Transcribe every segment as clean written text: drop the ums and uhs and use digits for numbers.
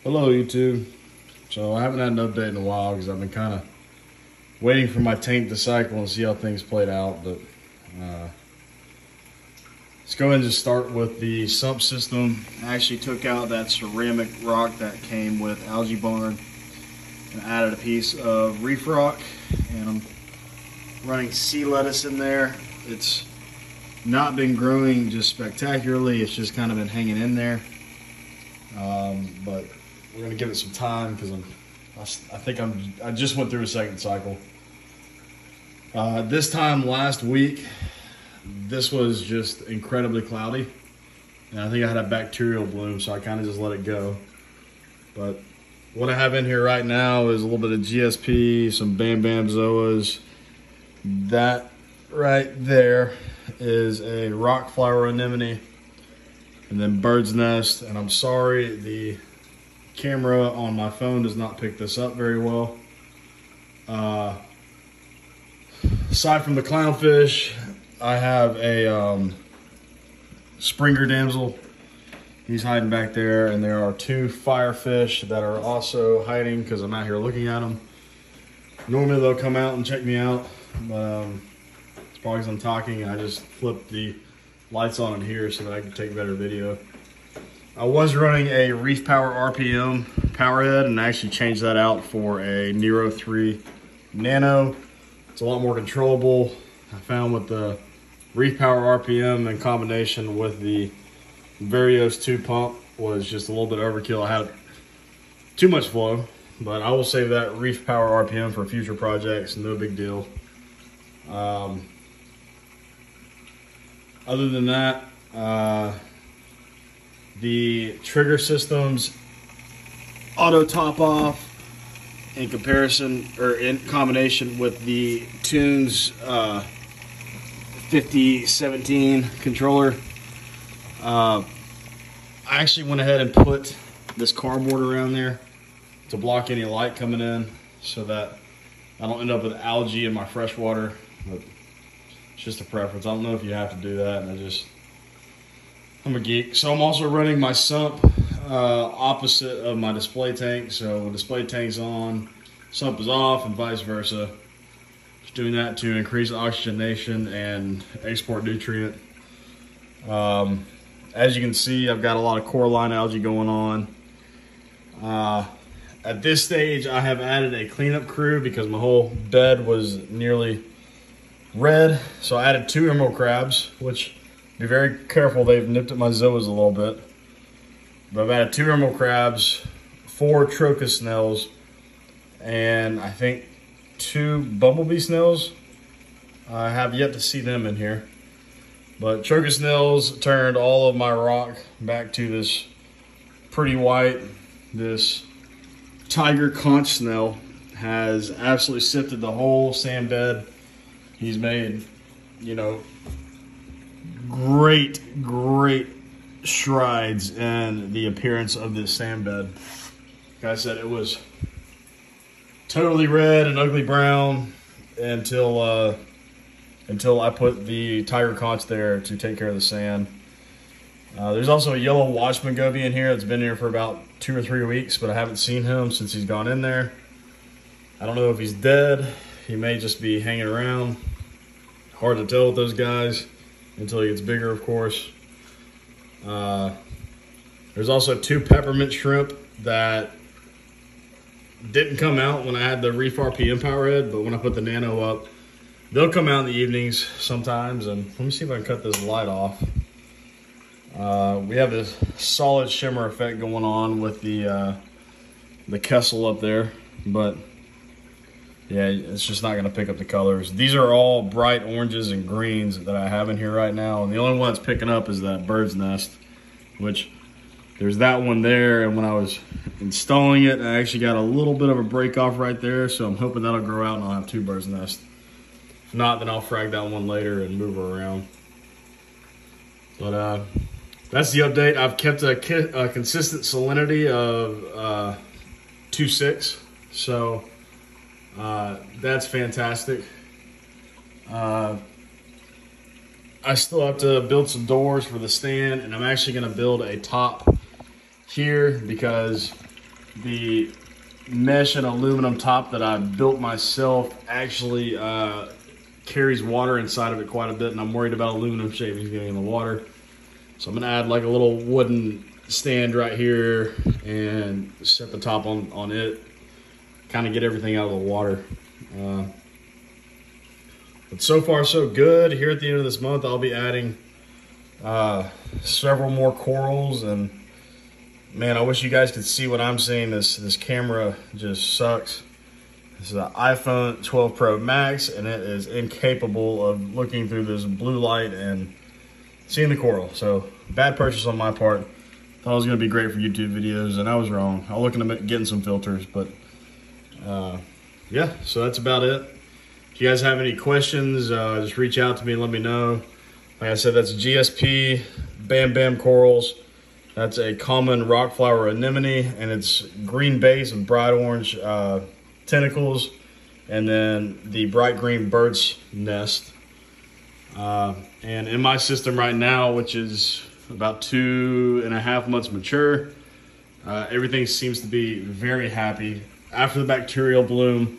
Hello YouTube. So I haven't had an update in a while because I've been kind of waiting for my tank to cycle and see how things played out. But let's go ahead and just start with the sump system. I actually took out that ceramic rock that came with algae barn and added a piece of reef rock, and I'm running sea lettuce in there. It's not been growing just spectacularly, it's just kind of been hanging in there. But we're gonna give it some time because I just went through a second cycle. This time last week, this was just incredibly cloudy, and I think I had a bacterial bloom, so I kind of just let it go. But what I have in here right now is a little bit of GSP, some Bam Bam Zoas. That right there is a rock flower anemone, and then bird's nest. And I'm sorry, the camera on my phone does not pick this up very well. Aside from the clownfish, I have a Springer damsel. He's hiding back there, and there are two firefish that are also hiding because I'm out here looking at them. Normally they'll come out and check me out, but it's probably because I'm talking and I just flipped the lights on in here so that I can take better video. I was running a Reef Power RPM power head, and I actually changed that out for a Nero 3 Nano. It's a lot more controllable. I found with the Reef Power RPM in combination with the Varios 2 pump was just a little bit overkill. I had too much flow, but I will save that Reef Power RPM for future projects. No big deal. Other than that, the trigger system's auto top off in comparison or in combination with the Tunes 5017 controller. I actually went ahead and put this cardboard around there to block any light coming in so that I don't end up with algae in my fresh water. But it's just a preference. I don't know if you have to do that, and I'm a geek. So I'm also running my sump opposite of my display tank. So display tank's on, sump is off, and vice versa. Just doing that to increase oxygenation and export nutrient. As you can see, I've got a lot of coralline algae going on. At this stage, I have added a cleanup crew because my whole bed was nearly red. So I added 2 emerald crabs, which, be very careful, they've nipped at my zoas a little bit. But I've added 2 emerald crabs, 4 trochus snails, and I think 2 bumblebee snails. I have yet to see them in here. But trochus snails turned all of my rock back to this pretty white. This tiger conch snail has absolutely sifted the whole sand bed. He's made, you know, great strides in the appearance of this sand bed. Like I said, it was totally red and ugly brown until I put the tiger conch there to take care of the sand. There's also a yellow watchman goby in here that's been here for about 2 or 3 weeks, but I haven't seen him since he's gone in there. I don't know if he's dead. He may just be hanging around. Hard to tell with those guys until he gets bigger, of course. There's also 2 peppermint shrimp that didn't come out when I had the Reef RPM power head, but when I put the Nano up, they'll come out in the evenings sometimes. And let me see if I can cut this light off. We have this solid shimmer effect going on with the Kessel up there, but yeah, it's just not going to pick up the colors. These are all bright oranges and greens that I have in here right now, and the only one that's picking up is that bird's nest, which there's that one there, and when I was installing it, I actually got a little bit of a break off right there, so I'm hoping that'll grow out and I'll have 2 bird's nests. If not, then I'll frag that one later and move her around. But that's the update. I've kept a consistent salinity of 2.6, so that's fantastic. I still have to build some doors for the stand, and I'm actually going to build a top here because the mesh and aluminum top that I built myself actually carries water inside of it quite a bit, and I'm worried about aluminum shavings getting in the water. So I'm gonna add like a little wooden stand right here and set the top on it, kind of get everything out of the water. But so far so good. Here at the end of this month, I'll be adding several more corals, and man, I wish you guys could see what I'm seeing. This camera just sucks. This is an iPhone 12 Pro Max, and it is incapable of looking through this blue light and seeing the coral. So bad purchase on my part. Thought it was gonna be great for YouTube videos, and I was wrong. I was looking at getting some filters, but yeah, so that's about it. If you guys have any questions, just reach out to me and let me know. Like I said, that's GSP Bam Bam corals. That's a common rock flower anemone, and it's green base and bright orange tentacles, and then the bright green bird's nest. And in my system right now, which is about 2.5 months mature, everything seems to be very happy. After the bacterial bloom,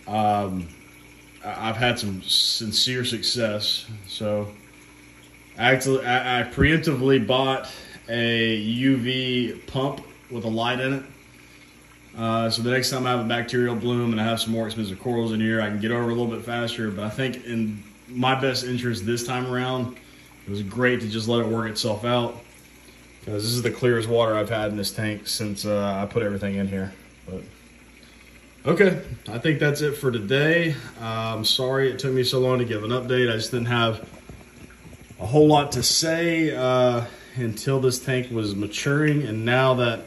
I've had some sincere success. So actually, I preemptively bought a UV pump with a light in it. So the next time I have a bacterial bloom and I have some more expensive corals in here, I can get over a little bit faster. But I think in my best interest this time around, it was great to just let it work itself out, because this is the clearest water I've had in this tank since I put everything in here. But okay, I think that's it for today. I'm sorry it took me so long to give an update. I just didn't have a whole lot to say until this tank was maturing. And now that,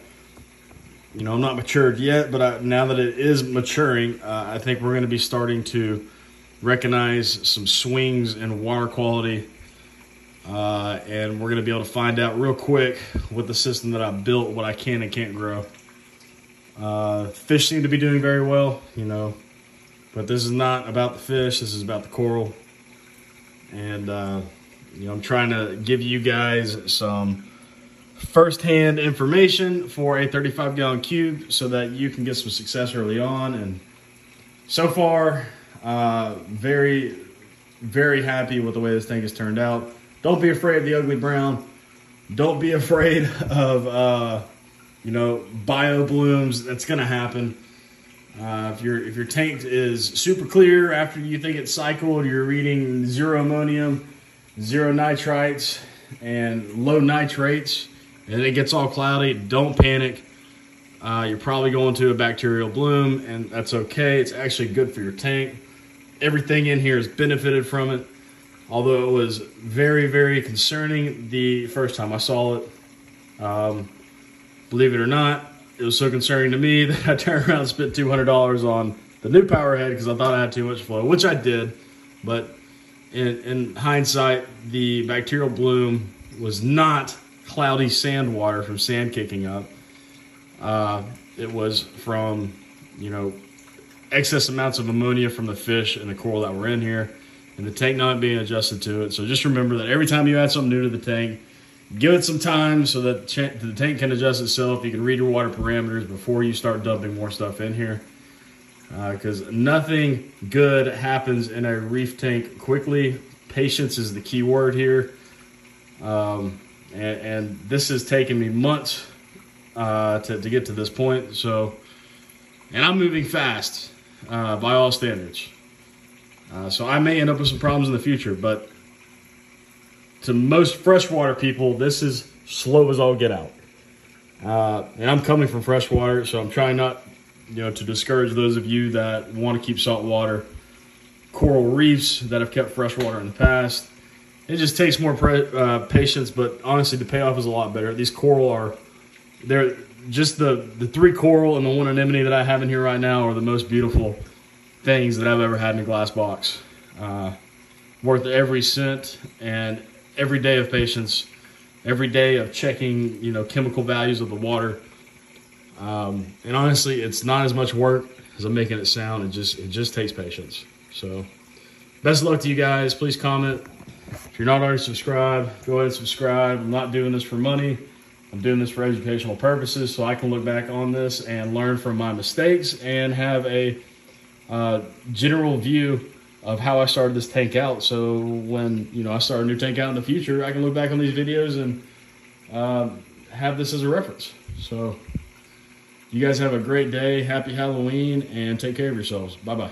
you know, I'm not matured yet, but now that it is maturing, I think we're going to be starting to recognize some swings in water quality. And we're going to be able to find out real quick with the system that I built what I can and can't grow. Fish seem to be doing very well, you know, but this is not about the fish. This is about the coral. And, you know, I'm trying to give you guys some first-hand information for a 35-gallon cube so that you can get some success early on. And so far, very, very happy with the way this tank has turned out. Don't be afraid of the ugly brown. Don't be afraid of, you know, bio blooms. That's gonna happen. If your tank is super clear after you think it's cycled, you're reading 0 ammonium, 0 nitrites, and low nitrates, and it gets all cloudy, don't panic. You're probably going to a bacterial bloom, and that's okay. It's actually good for your tank. Everything in here has benefited from it, although it was very, very concerning the first time I saw it. Believe it or not, it was so concerning to me that I turned around and spent $200 on the new power head because I thought I had too much flow, which I did. But in hindsight, the bacterial bloom was not cloudy sand water from sand kicking up. It was from, you know, excess amounts of ammonia from the fish and the coral that were in here, and the tank not being adjusted to it. So just remember that every time you add something new to the tank, give it some time so that the tank can adjust itself. You can read your water parameters before you start dumping more stuff in here. Because nothing good happens in a reef tank quickly. Patience is the key word here. And this has taken me months to get to this point. So, and I'm moving fast by all standards. So I may end up with some problems in the future, but to most freshwater people, this is slow as all get out. And I'm coming from freshwater, so I'm trying not, you know, to discourage those of you that want to keep saltwater. Coral reefs that have kept freshwater in the past. It just takes more patience, but honestly, the payoff is a lot better. These coral they're just the 3 coral and the 1 anemone that I have in here right now are the most beautiful things that I've ever had in a glass box. Worth every cent and every day of patience, every day of checking, you know, chemical values of the water. And honestly, it's not as much work as I'm making it sound. It just takes patience. So best of luck to you guys. Please comment. If you're not already subscribed, go ahead and subscribe. I'm not doing this for money. I'm doing this for educational purposes so I can look back on this and learn from my mistakes and have a general view of how I started this tank out. So when I start a new tank out in the future, I can look back on these videos and have this as a reference. So you guys have a great day. Happy Halloween and take care of yourselves. Bye-bye.